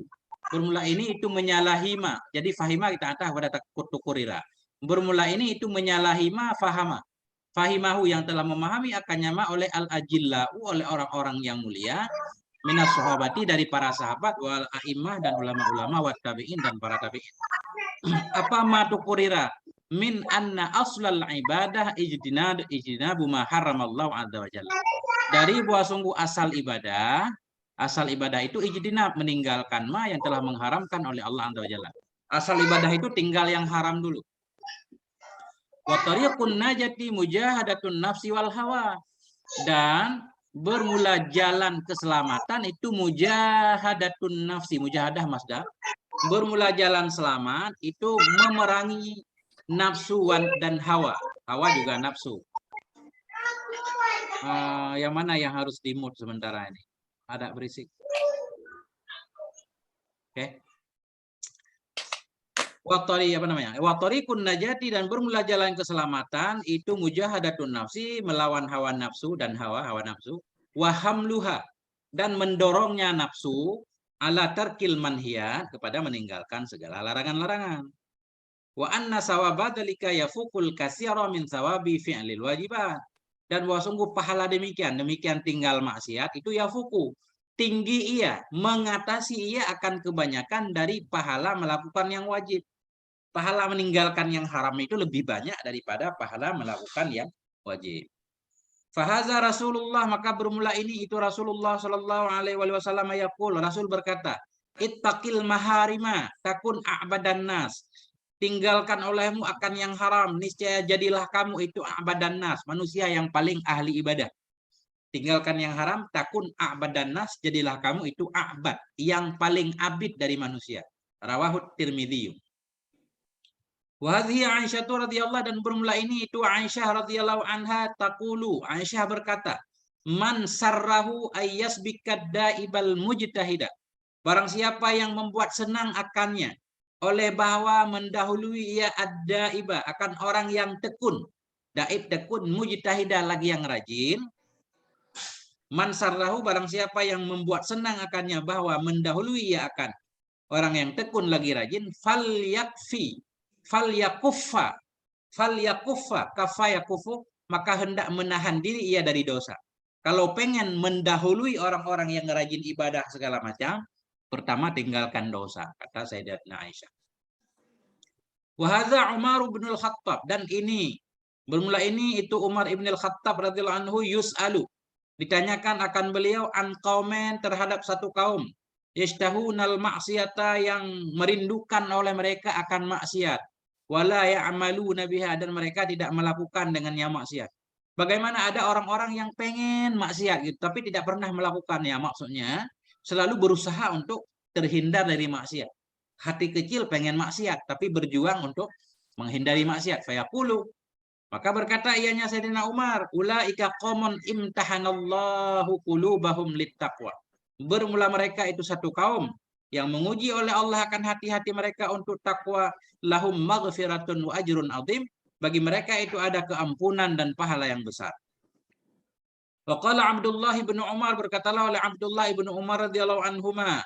Bermula ini itu menyalahi ma. Jadi fahima kita atas pada tukurira. Bermula ini itu menyalahi ma fahama. Fahimahu yang telah memahami akannya ma oleh al-ajillau, oleh orang-orang yang mulia, minas sahabati dari para sahabat, wal a'immah dan ulama-ulama, wat tabi'in dan para tabi'in. Apa ma tukurira? Min anna aslal ibadah ijtinabu ma haramallahu azza wa jalla. Dari bahwa sungguh asal ibadah itu ijtinab, meninggalkan ma yang telah mengharamkan oleh Allah azza wa jalla. Asal ibadah itu tinggal yang haram dulu. Wa tariqun najati mujahadatun nafsi wal hawa. Dan bermula jalan keselamatan itu mujahadatun nafsi, mujahadah masdar. Bermula jalan selamat itu memerangi nafsu dan hawa. Hawa juga nafsu. Yang mana yang harus di-mute sementara ini? Ada berisik. Oke. Watoriqun najati, dan bermula jalan keselamatan itu mujahadatun nafsi, melawan hawa nafsu dan hawa nafsu, wahamluha, dan mendorongnya nafsu ala tarkil manhiyat, kepada meninggalkan segala larangan-larangan. Wa anna sawabadzalika yafukul katsira min sawabi fi'lil wajibat. Dan bahwa sungguh pahala demikian tinggal maksiat itu yafuku, tinggi ia, mengatasi ia akan kebanyakan dari pahala melakukan yang wajib. Pahala meninggalkan yang haram itu lebih banyak daripada pahala melakukan yang wajib. Fahaza Rasulullah, maka bermula ini itu Rasulullah Shallallahu Alaihi Wasallam yaqul, Rasul berkata, ittaqil maharima takun a'badan nas. Tinggalkan olehmu akan yang haram, niscaya jadilah kamu itu a'badan nas, manusia yang paling ahli ibadah. Tinggalkan yang haram, takun a'badan nas, jadilah kamu itu a'bad, yang paling abid dari manusia. Rawahut Tirmidzi. Wa Aisyah radhiyallahu, dan bermula ini itu Aisyah radhiyallahu anha taqulu, Aisyah berkata, man sarrahu ayyasbikad daibal mujtahida. Barang siapa yang membuat senang akannya oleh bahwa mendahului ia ad-daiba, akan orang yang tekun. Daib tekun, mujtahida lagi yang rajin. Man sarrahu, barang siapa yang membuat senang akannya bahwa mendahului ia akan orang yang tekun lagi rajin, falyakuffa, kafa yakufu, maka hendak menahan diri ia dari dosa. Kalau pengen mendahului orang-orang yang rajin ibadah segala macam, pertama tinggalkan dosa, kata Sayyidatina Aisyah. Wa hadza Umar bin al-Khattab, dan ini bermula ini itu Umar ibn al-Khattab radhiyallahu anhu yus'alu, ditanyakan akan beliau an qaumen, terhadap satu kaum, yashtahunal maksiyata, yang merindukan oleh mereka akan maksiat, wala ya'maluna biha, dan mereka tidak melakukan dengannya maksiat. Bagaimana ada orang-orang yang pengen maksiat gitu, tapi tidak pernah melakukannya, maksudnya selalu berusaha untuk terhindar dari maksiat. Hati kecil pengen maksiat, tapi berjuang untuk menghindari maksiat. Fayaqulu, maka berkata ianya Sayyidina Umar, ulaika qaumun imtahanallahu qulubahum littaqwa. Bermula mereka itu satu kaum yang menguji oleh Allah akan hati-hati mereka untuk takwa. Lahum maghfiratun wa ajrun azim, bagi mereka itu ada keampunan dan pahala yang besar. Wa qala Abdullah bin Umar, berkatalah oleh Abdullah bin Umar radhiyallahu anhuma,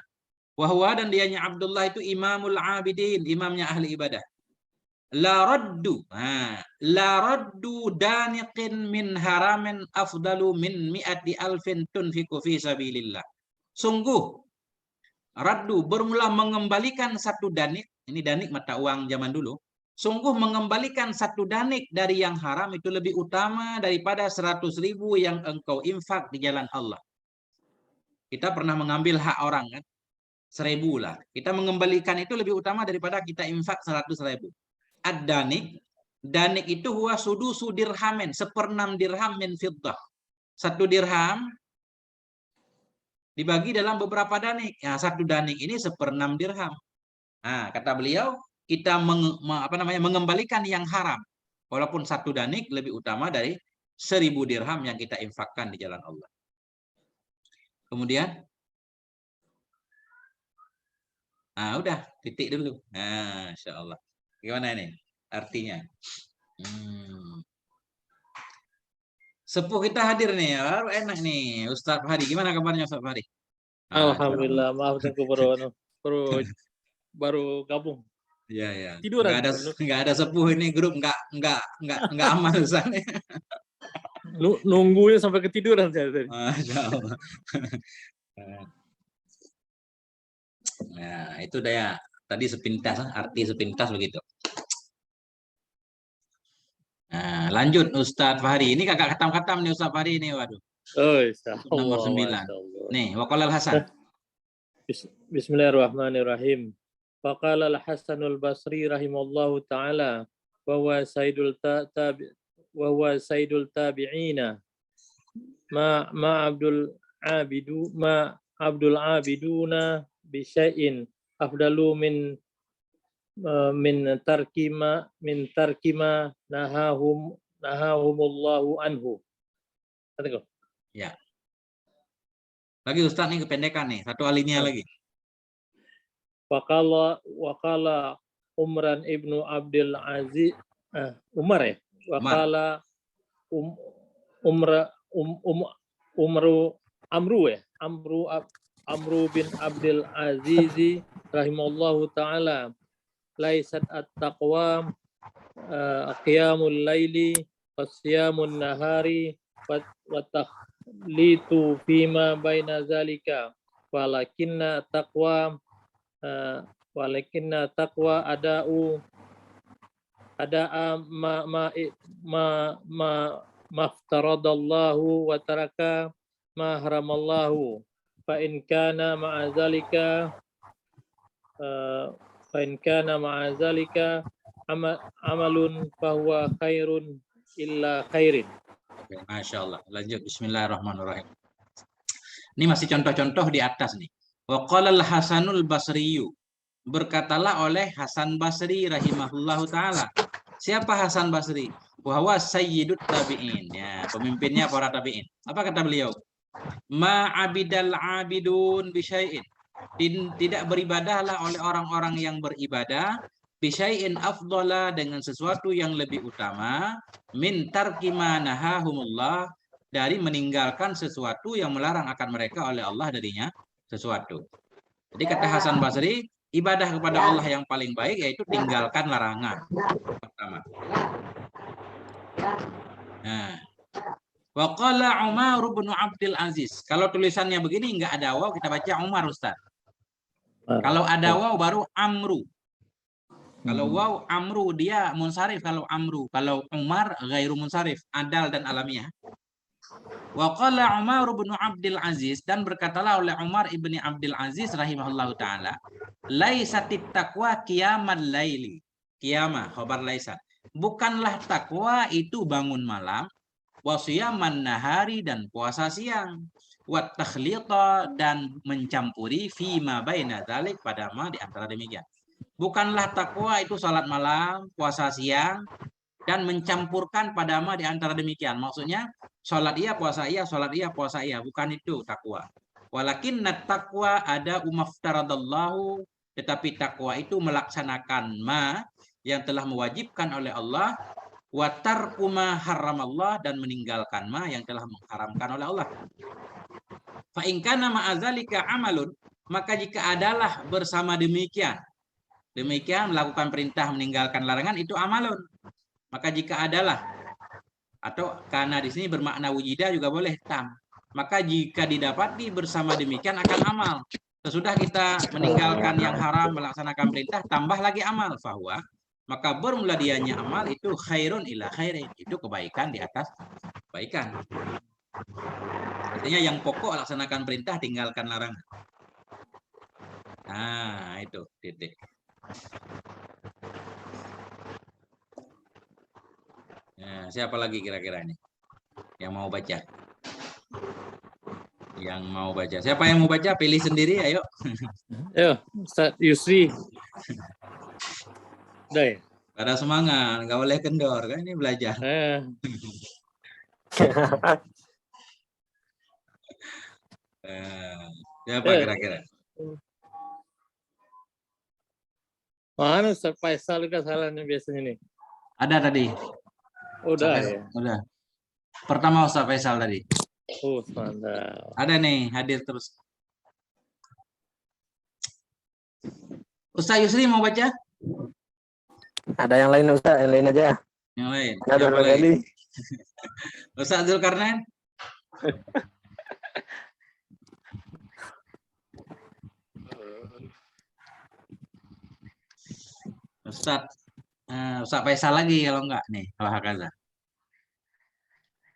wa huwa, dan dianya Abdullah itu imamul abidin, imamnya ahli ibadah. La raddu daniqin min haramin afdalu min mi'ati alfin tunfiku fi sabilillah. Sungguh raddu, bermula mengembalikan satu danik, ini danik mata uang zaman dulu. Sungguh mengembalikan satu danik dari yang haram itu lebih utama daripada 100.000 yang engkau infak di jalan Allah. Kita pernah mengambil hak orang kan, 1.000 lah. Kita mengembalikan itu lebih utama daripada kita infak 100.000. Ad-danik Danik itu huwa sudusu dirhamin, 1/6 dirham min fiddah. 1 dirham dibagi dalam beberapa danik. Nah, 1 danik ini 1/6 dirham. Nah, kata beliau, kita mengembalikan yang haram. Walaupun 1 danik lebih utama dari 1000 dirham yang kita infakkan di jalan Allah. Kemudian, nah udah, titik dulu. Nah, Insya Allah. Gimana ini artinya? Sepuh kita hadir nih, baru enak nih. Ustadz Fahri, gimana kabarnya Ustadz Fahri? Alhamdulillah, maaf tengku baru gabung. Iya, ya. Tiduran. Nggak ada sepuh ini grup nggak aman Ustaz. Nunggunya sampai ketiduran saya tadi. Masya Allah. Nah, itu daya tadi sepintas, arti sepintas begitu. Nah, lanjut Ustadz Fahri. Ini kakak khatam-khatam nih Ustadz Fahri ini, waduh. Oh, Nomor 9. Nih, waqala Hasan. Bismillahirrahmanirrahim. Faqala al-Hasanul Basri rahimallahu taala wa huwa sayyidul tabi'ina ma Abdul Abiduna bi syai'in afdalu min tarkima nahahumullahu anhu. Ya. Lagi Ustaz nih kependekan nih, satu alinea lagi. Waqala Umran ibnu Abdul Aziz Umar ya. Waqala Amru bin Abdul Aziz rahimallahu taala laisat at-taqwa qiyamul laili wasyamun nahari wa takhlitu fima baina zalika walakinna taqwa maftaradallahu wa taraka ma haramallahu fa in kana ma'a zalika amalun fahuwa khairun illa khairin. Masya Allah. Lanjut. Bismillahirrahmanirrahim. Ini masih contoh-contoh di atas nih. Wa qala al-Hasanul Basriyu. Berkatalah oleh Hasan Basri rahimahullahu taala. Siapa Hasan Basri? Wa huwa sayyidut tabi'in. Ya, pemimpinnya para tabi'in. Apa kata beliau? Ma abidal abidun bisyai'in. Tidak beribadahlah oleh orang-orang yang beribadah bisyai'in afdala dengan sesuatu yang lebih utama min tarki ma nahahumullah dari meninggalkan sesuatu yang melarang akan mereka oleh Allah darinya sesuatu. Jadi kata Hasan Basri, ibadah kepada Allah yang paling baik yaitu tinggalkan larangan pertama. Nah, wa qala Umar bin Abdul Aziz. Kalau tulisannya begini enggak ada waw, kita baca Umar Ustaz. Kalau ada waw baru Amru. Kalau waw Amru dia munsharif, kalau Amru. Kalau Umar ghairu munsharif, adal dan alamiah. Wa qala Umar bin Abdul Aziz, dan berkatalah oleh Umar ibni Abdul Aziz rahimahullahu taala, laisatit taqwa qiyamal laili. Qiyamah khabar laisat. Bukanlah takwa itu bangun malam, wasiyaman nahari dan puasa siang, wat takhlita dan mencampuri fima baina dzalik pada ma di antara demikian. Bukanlah takwa itu salat malam, puasa siang dan mencampurkan pada ma di antara demikian. Maksudnya salat iya, puasa iya, salat iya, puasa iya, bukan itu takwa. Walakinnat taqwa ada umaftaradallahu, tetapi takwa itu melaksanakan ma yang telah mewajibkan oleh Allah, wa tarku ma haramallah dan meninggalkan ma yang telah mengharamkan oleh Allah. Fa in kana ma'azalika amalun, maka jika adalah bersama demikian melakukan perintah meninggalkan larangan itu amalun. Maka jika adalah, atau karena di sini bermakna wujida juga boleh tam. Maka jika didapati bersama demikian akan amal. Sesudah kita meninggalkan yang haram, melaksanakan perintah, tambah lagi amal, fahuwa, maka bermula dianya amal itu khairun ila khairin, itu kebaikan di atas kebaikan. Artinya yang pokok laksanakan perintah, tinggalkan larangan. Nah, itu titik. Nah, siapa lagi kira-kira ini yang mau baca? Yang mau baca. Siapa yang mau baca? Pilih sendiri, ayo. Ayo, Ustaz Yusri. Udah ya? Pada semangat, nggak boleh kendor kan ini belajar. Siapa kira-kira? Mana Ustaz Faisal kesalahannya biasanya nih? Ada tadi. Udah ya. Udah. Pertama Ustaz Faisal tadi. Mantap. Ada nih, hadir terus. Ustaz Yusri mau baca? Ada yang lain Ustaz, yang lain aja. Yang lain. Ada Siapa lagi? kali. Ustaz Zulkarnain? Ustaz Faisal lagi kalau enggak nih, Wahakaza.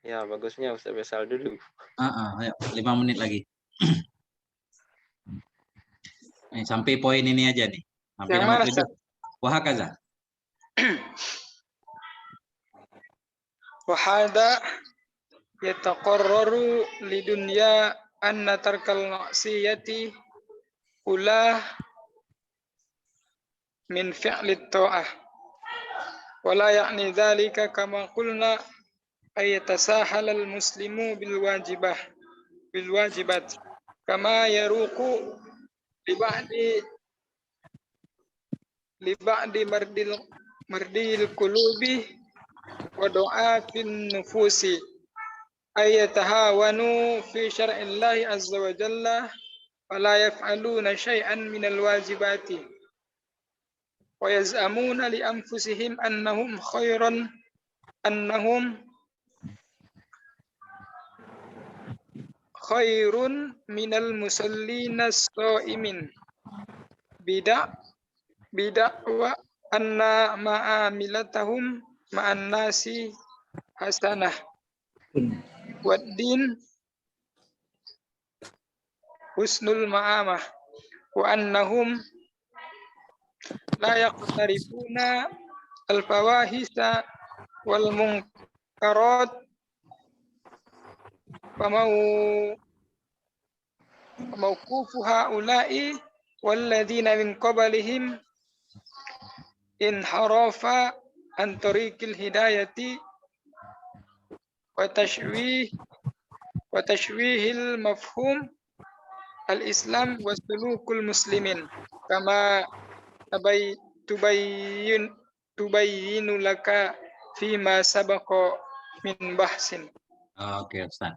Ya, bagusnya Ustaz Faisal dulu. Ayo, 5 menit lagi. Nih, sampai poin ini aja nih. Sampai Yang nomor mana, 7. Wahakaza. Wahada yataqarraru lidunya anna tarkal maksiyati ula min fi'li ta'ah wala ya'ni dhalika kama qulna ay yatasahal al muslimu bil wajibat kama yaruqu li ba'di mardil qulubi wa du'afin nufusi ay yatahawanu fi syar'illahi azza wa jalla wala yaf'aluna syai'an minal wajibati wa yaz'amuna li anfusihim annahum khairun minal musallina as-sha'imin bid'wa anna ma'amilatahum ma'an nasi hasanah waddin husnul ma'amah wa annahum la yaqtarifuna al-fawahisa wal munkarat famawqufu ha'ula'i walladhina min qablihim inharafa an tariqil hidayati wa tashwihil mafhum al-islam wa sulukul muslimin kama tubayyinu laka fima sabaqa min bahsin. Oke, Ustaz.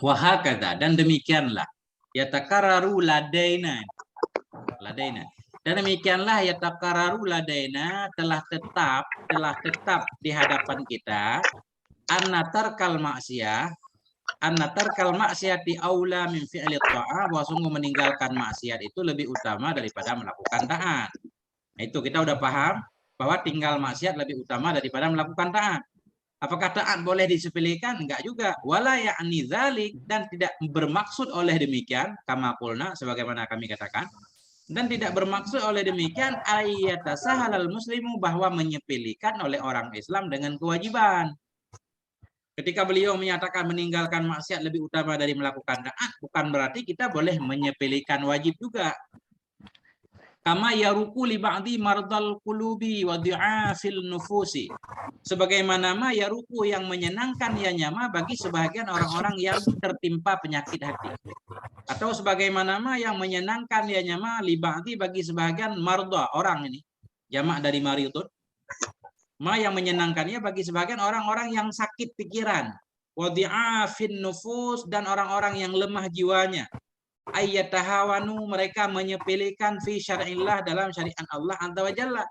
Wahakadha, dan demikianlah yatakararu ladaina. Dan demikianlah yatakararu ladaina telah tetap di hadapan kita annatarkal maksiyati aula min fi'li ta'ah, bahwa sungguh meninggalkan maksiat itu lebih utama daripada melakukan taat. Nah, itu kita udah paham bahwa tinggal maksiat lebih utama daripada melakukan taat. Apakah taat boleh disepelekan? Enggak juga. Wala ya'ni dzalik, dan tidak bermaksud oleh demikian kama qulna, sebagaimana kami katakan, dan tidak bermaksud oleh demikian ayatasahalal muslimu, bahwa menyepelekan oleh orang Islam dengan kewajiban. Ketika beliau menyatakan meninggalkan maksiat lebih utama dari melakukan taat, bukan berarti kita boleh menyepelekan wajib juga. Kama yaruku li ba'di mardal qulubi wa du'afil nufusi. Sebagaimana yaruku yang menyenangkan ianya bagi sebagian orang-orang yang tertimpa penyakit hati. Atau sebagaimana yang menyenangkan ianya li ba'di bagi sebagian marda, orang ini jamak dari maridun. Yang menyenangkannya bagi sebagian orang-orang yang sakit pikiran, wa du'afin nufus, dan orang-orang yang lemah jiwanya. Ayyatahawanu, mereka menyepelekan fi syar'illah, dalam syariat Allah azza wa jalla.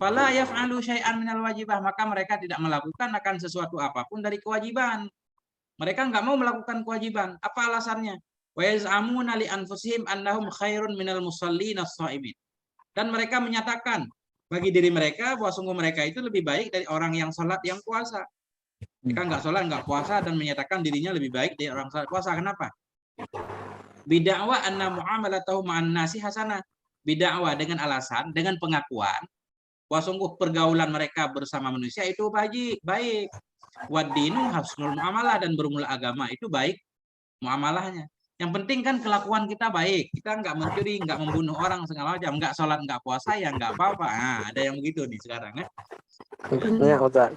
Fala yaf'alu syai'an minal wajibah, maka mereka tidak melakukan akan sesuatu apapun dari kewajiban. Mereka enggak mau melakukan kewajiban. Apa alasannya? Wa yaz'amuna li anfusihim annahum khairun minal musallin as-sha'imin. Dan mereka menyatakan bagi diri mereka bahwa sungguh mereka itu lebih baik dari orang yang sholat, yang puasa. Mereka enggak sholat, enggak puasa, dan menyatakan dirinya lebih baik dari orang sholat puasa. Kenapa? Bid'wa anna mu'amalatahu ma'an nasi hasanah. Bid'wa dengan alasan, dengan pengakuan Wah sungguh pergaulan mereka bersama manusia itu baik. Wadinu husnul muamalah, dan bermula agama itu baik muamalahnya. Yang penting kan kelakuan kita baik. Kita nggak mencuri, nggak membunuh orang segala macam, nggak sholat, nggak puasa, ya nggak apa-apa. Nah, ada yang begitu nih sekarang ya. Contohnya Ustaz.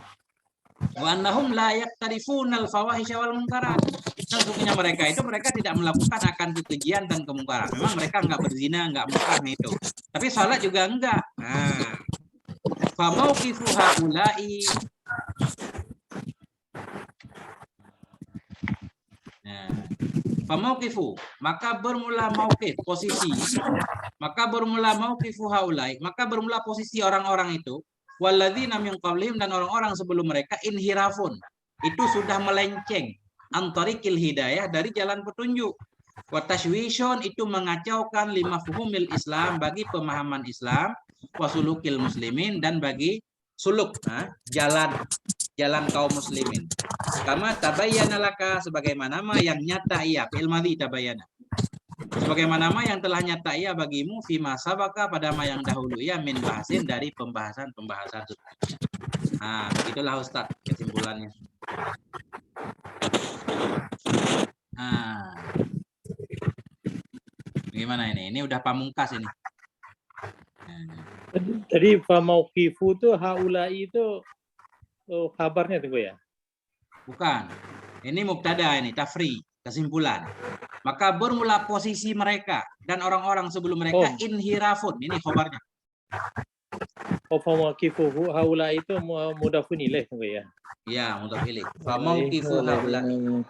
Wa annahum la yaqtarifunal fawahisya wal munkarat. Sesungguhnya mereka tidak melakukan akan kekejian dan kemungkaran. Memang mereka nggak berzina, nggak mungkar itu. Tapi sholat juga enggak. Nah, fa mauqifu haula'i. Nah, fa mauqifu, maka bermula mauqif, posisi. Maka bermula mauqifu haula'i, maka bermula posisi orang-orang itu. Walladzina min qablihim, dan orang-orang sebelum mereka, inhirafun, itu sudah melenceng, antarikil hidayah, dari jalan petunjuk. Wa tashwishun, itu mengacaukan limafhumil Islam, bagi pemahaman Islam, wasulukil muslimin, dan bagi suluk, jalan kaum muslimin. Kama tabayyana laka, sebagaimana yang nyata ia, fi'il madhi tabayyana. Sebagaimana yang telah nyata ia bagimu, fima sabaka, pada yang dahulu ia, min bahasin, dari pembahasan. Nah, begitulah Ustaz kesimpulannya. Nah, gimana ini? Ini udah pamungkas ini. Tadi famauqifu itu haulai itu kabarnya tuh ya? Bukan. Ini mubtada, ini tafri, kesimpulan. Maka bermula posisi mereka dan orang-orang sebelum mereka, inhirafun. Ini khobarnya. Famauqifu haulai itu mudhafun ilaih tuh ya? Iya, mudhaf ilaih. Famauqifu haulai.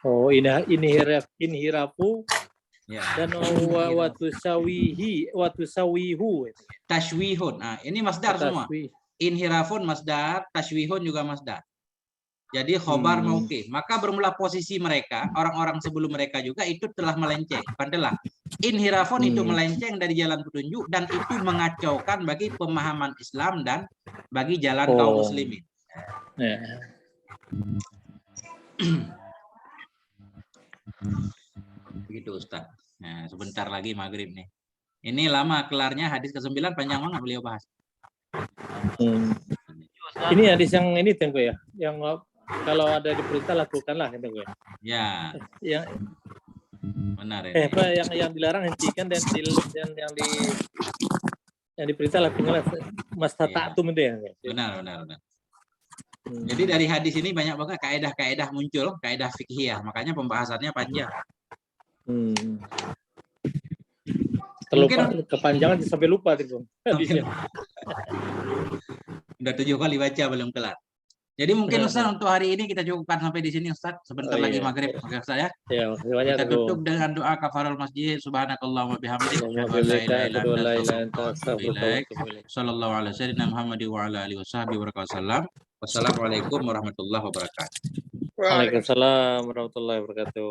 Oh, inhirafu. Ya. Dan watusawihu. Tashwihun. Nah, ini masdar semua. Inhirafun masdar, tashwihun juga masdar. Jadi khobar mauqif. Maka bermula posisi mereka, orang-orang sebelum mereka juga itu telah melenceng. Padahal inhirafun itu melenceng dari jalan petunjuk, dan itu mengacaukan bagi pemahaman Islam dan bagi jalan kaum muslimin. Begitu Ustaz. Nah, sebentar lagi maghrib nih. Ini lama kelarnya, hadis ke-9 panjang banget beliau bahas. Ini hadis yang ini Tengku ya, yang kalau ada diperintah lakukanlah Tengku ya. Ya. Yang benar ini. Yang dilarang hentikan, dan yang diperintah lakukanlah, mastata'tum itu ya. Benar. Jadi dari hadis ini banyak banget kaedah-kaedah muncul, kaedah fikhiyah. Makanya pembahasannya panjang. Terlupa, kepanjangan sampai lupa Tengku. Udah 7 kali baca belum kelar. Jadi mungkin Ustaz untuk hari ini kita cukupkan sampai di sini Ustaz. Sebentar lagi maghrib Ustaz ya. Kita tutup dengan doa kafarul masjid. Subhanakallahumma bihamdik. Sallallahu alaihi wasallam Muhammad wa ala alihi wasallam. Wassalamualaikum warahmatullahi wabarakatuh. Waalaikumsalam warahmatullahi wabarakatuh.